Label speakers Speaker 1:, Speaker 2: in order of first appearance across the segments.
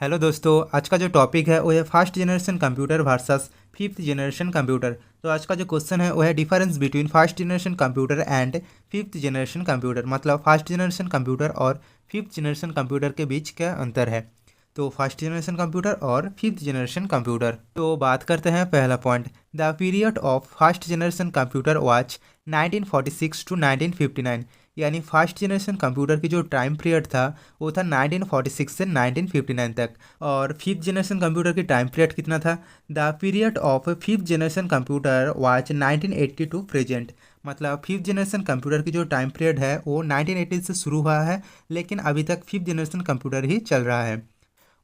Speaker 1: Hello दोस्तों, आज का जो टॉपिक है वो है first generation computer versus fifth generation computer. तो आज का जो क्वेश्चन है वो है difference between first generation computer and fifth generation computer. मतलब फर्स्ट जनरेशन कंप्यूटर और फिफ्थ जनरेशन कंप्यूटर के बीच क्या अंतर है। तो फर्स्ट जनरेशन कंप्यूटर और फिफ्थ जनरेशन कंप्यूटर। तो बात करते हैं पहला point. The period of first generation computer was 1946 to 1959। यानी फर्स्ट जनरेशन कंप्यूटर की जो टाइम पीरियड था वो था 1946 से 1959 तक। और फिफ्थ जनरेशन कंप्यूटर की टाइम पीरियड कितना था। The period of fifth generation computer was 1980 to present. मतलब फिफ्थ जनरेशन कंप्यूटर की जो टाइम पीरियड है वो 1980 से शुरू हुआ है, लेकिन अभी तक फिफ्थ जनरेशन कंप्यूटर ही चल रहा है।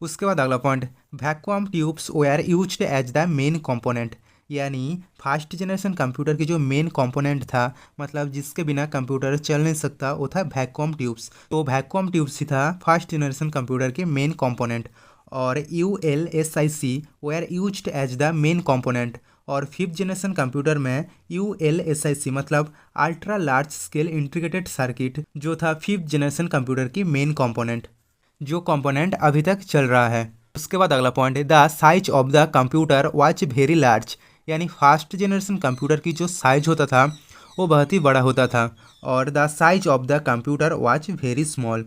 Speaker 1: उसके बाद अगला point, vacuum tubes were used as the main component. यानी फर्स्ट जनरेशन कंप्यूटर की जो मेन कंपोनेंट था, मतलब जिसके बिना कंप्यूटर चल नहीं सकता, वो था वैक्यूम ट्यूब्स। तो वैक्यूम ट्यूब्स ही था फर्स्ट जनरेशन कंप्यूटर के मेन कंपोनेंट। और ULSIC were used as the main component. और फिफ्थ जनरेशन कंप्यूटर में ULSIC मतलब ultra large scale integrated circuit जो था फिफ्थ जनरेशन कंप्यूटर की मेन कंपोनेंट, जो कंपोनेंट अभी तक चल रहा है। उसके बाद अगला पॉइंट है the size of the computer was very large. यानी फर्स्ट जनरेशन कंप्यूटर की जो साइज होता था वो बहुत ही बड़ा होता था, और the size of the computer was very small.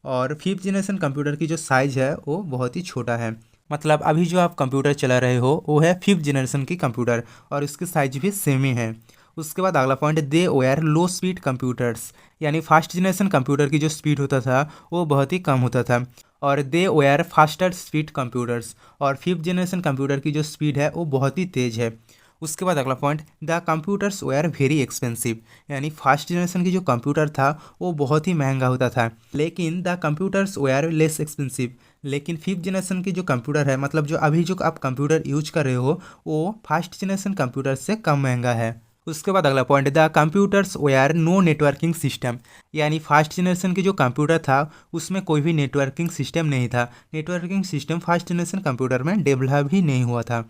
Speaker 1: और फिफ्थ जनरेशन कंप्यूटर की जो साइज है वो बहुत ही छोटा है। मतलब अभी जो आप कंप्यूटर चला रहे हो वो है फिफ्थ जनरेशन की कंप्यूटर, और उसकी साइज भी सेम ही है। उसके बाद अगला point, they were low speed computers. यानी फर्स्ट जनरेशन कंप्यूटर की जो स्पीड होता था वो बहुत ही कम होता था, और दे वेयर फास्टर स्पीड कंप्यूटर्स। और फिफ्थ जनरेशन कंप्यूटर की जो स्पीड है वो बहुत ही तेज़ है। उसके बाद अगला point, the computers were very expensive. यानी फर्स्ट जनरेशन की जो कंप्यूटर था वो बहुत ही महंगा होता था, लेकिन the computers were less expensive. लेकिन फिफ्थ जनरेशन की जो कंप्यूटर है, मतलब जो अभी जो आप कंप्यूटर यूज कर रहे हो, वो फर्स्ट जनरेशन कंप्यूटर से कम महंगा है। उसके बाद अगला point, the computers were no networking system. यानी फर्स्ट जनरेशन की जो कंप्यूटर था उसमें कोई भी नेटवर्किंग सिस्टम नहीं था। Networking system first generation computer में डेवलप ही नहीं हुआ था।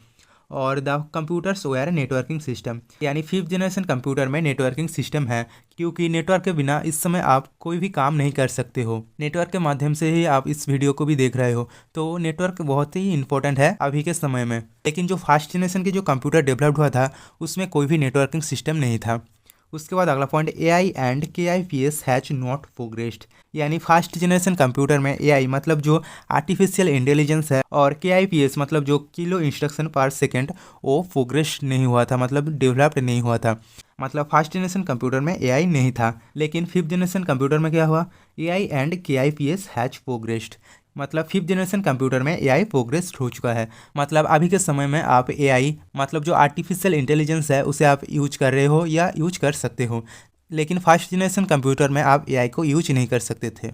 Speaker 1: और the computers were networking system. यानी फिफ्थ जनरेशन कंप्यूटर में नेटवर्किंग सिस्टम है, क्योंकि नेटवर्क के बिना इस समय आप कोई भी काम नहीं कर सकते हो। नेटवर्क के माध्यम से ही आप इस वीडियो को भी देख रहे हो, तो नेटवर्क बहुत ही इंपॉर्टेंट है अभी के समय में। लेकिन जो फर्स्ट जनरेशन की जो कंप्यूटर डेवलप्ड हुआ था उसमें कोई भी नेटवर्किंग सिस्टम नहीं था। उसके बाद अगला point, AI and KIPS has not progressed. यानी फर्स्ट जनरेशन कंप्यूटर में AI मतलब जो आर्टिफिशियल इंटेलिजेंस है, और KIPS मतलब जो किलो इंस्ट्रक्शन पर सेकेंड, वो प्रोग्रेस नहीं हुआ था, मतलब डेवलप्ड नहीं हुआ था। मतलब फर्स्ट जनरेशन कंप्यूटर में AI नहीं था, लेकिन फिफ्थ जनरेशन कंप्यूटर में क्या हुआ, AI and KIPS has progressed. मतलब फिफ्थ जनरेशन कंप्यूटर में AI प्रोग्रेस हो चुका है। मतलब अभी के समय में आप AI मतलब जो आर्टिफिशियल इंटेलिजेंस है उसे आप यूज कर रहे हो या यूज कर सकते हो, लेकिन फर्स्ट जनरेशन कंप्यूटर में आप AI को यूज नहीं कर सकते थे।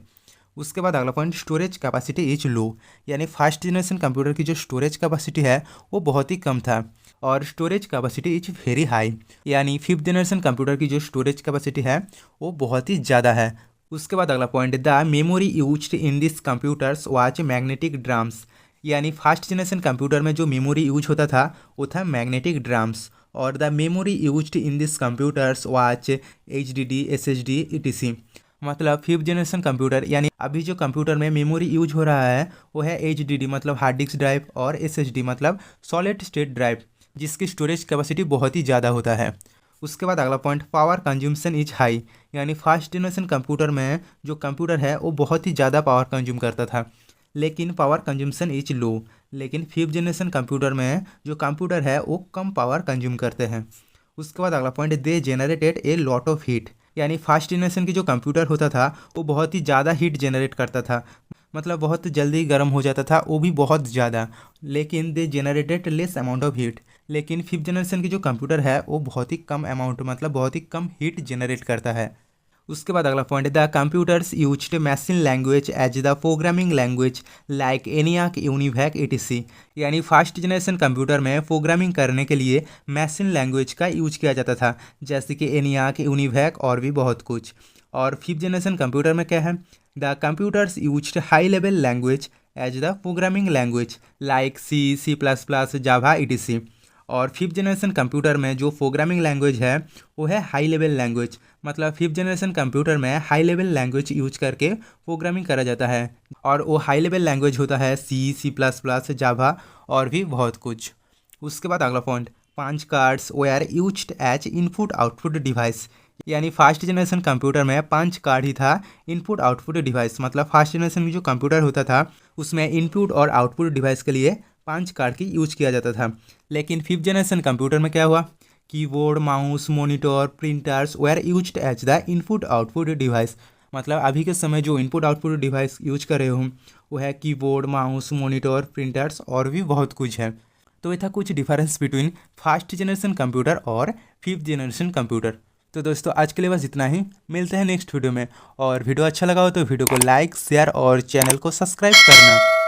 Speaker 1: उसके बाद अगला point, storage capacity is low. यानी फर्स्ट जनरेशन कंप्यूटर की जो स्टोरेज कैपेसिटी है वो बहुत ही कम था, और storage capacity is very high. यानी फिफ्थ जनरेशन कंप्यूटर की जो स्टोरेज कैपेसिटी है वो बहुत ही ज़्यादा है। उसके बाद अगला point, the memory used in this computers was magnetic drums. यानी फर्स्ट जनरेशन कंप्यूटर में जो मेमोरी यूज होता था वो था मैग्नेटिक ड्राम्स। और the memory used in this computers was HDD, SSD, ETC। मतलब फिफ्थ जनरेशन कंप्यूटर, यानी अभी जो कंप्यूटर में मेमोरी यूज हो रहा है वो है HDD मतलब हार्ड डिस्क ड्राइव, और SSD मतलब सॉलिड स्टेट ड्राइव, जिसकी स्टोरेज कैपेसिटी बहुत ही ज़्यादा होता है। उसके बाद अगला point, power consumption is high. यानी फर्स्ट जनरेशन कंप्यूटर में जो कंप्यूटर है वो बहुत ही ज़्यादा पावर कंज्यूम करता था, लेकिन पावर कंज्यूमशन इज लो। लेकिन फिफ्थ जनरेशन कंप्यूटर में जो कंप्यूटर है वो कम पावर कंज्यूम करते हैं। उसके बाद अगला point, they generated a lot of heat. यानी फर्स्ट जनरेशन की जो कंप्यूटर होता था वो बहुत ही ज़्यादा हीट जनरेट करता था, मतलब बहुत जल्दी गर्म हो जाता था, वो भी बहुत ज़्यादा। लेकिन they generated less amount of heat. लेकिन फिफ्थ जनरेशन की जो कंप्यूटर है वो बहुत ही कम अमाउंट, मतलब बहुत ही कम हीट जनरेट करता है। उसके बाद अगला point, the computers used machine language as the programming language like ENIAC, UNIVAC, ETC। यानी फर्स्ट जनरेशन कंप्यूटर में प्रोग्रामिंग करने के लिए मशीन लैंग्वेज का यूज किया जाता था, जैसे कि ENIAC, UNIVAC और भी बहुत कुछ। और फिफ्थ जनरेशन कंप्यूटर में क्या है, the computers used high level language as the programming language like C, C++, Java, ETC। और फिफ्थ जनरेशन कंप्यूटर में जो प्रोग्रामिंग लैंग्वेज है वो है हाई लेवल लैंग्वेज। मतलब फिफ्थ जनरेशन कंप्यूटर में हाई लेवल लैंग्वेज यूज करके प्रोग्रामिंग करा जाता है और वो हाई लेवल लैंग्वेज होता है C++, जावा और भी बहुत कुछ। उसके बाद अगला point, 5 cards were used as input output device. यानी फर्स्ट जनरेशन कंप्यूटर में 5 कार्ड ही था इनपुट आउटपुट डिवाइस। मतलब फर्स्ट जनरेशन में जो कंप्यूटर होता था उसमें इनपुट और आउटपुट डिवाइस के लिए 5 कार्ड की यूज किया जाता था। लेकिन फिफ्थ जनरेशन कंप्यूटर में क्या हुआ, keyboard, mouse, monitor, printers were used as the input output device. मतलब अभी के समय जो इनपुट आउटपुट डिवाइस यूज कर रहे हो वो है कीबोर्ड, माउस, मॉनिटर, प्रिंटर्स और भी बहुत कुछ है। तो ये था कुछ difference between first generation computer और फिफ्थ जनरेशन कंप्यूटर। तो दोस्तों आज के लिए बस इतना ही, मिलते हैं नेक्स्ट वीडियो में। और वीडियो अच्छा लगा हो तो वीडियो को लाइक, शेयर और चैनल को सब्सक्राइब करना।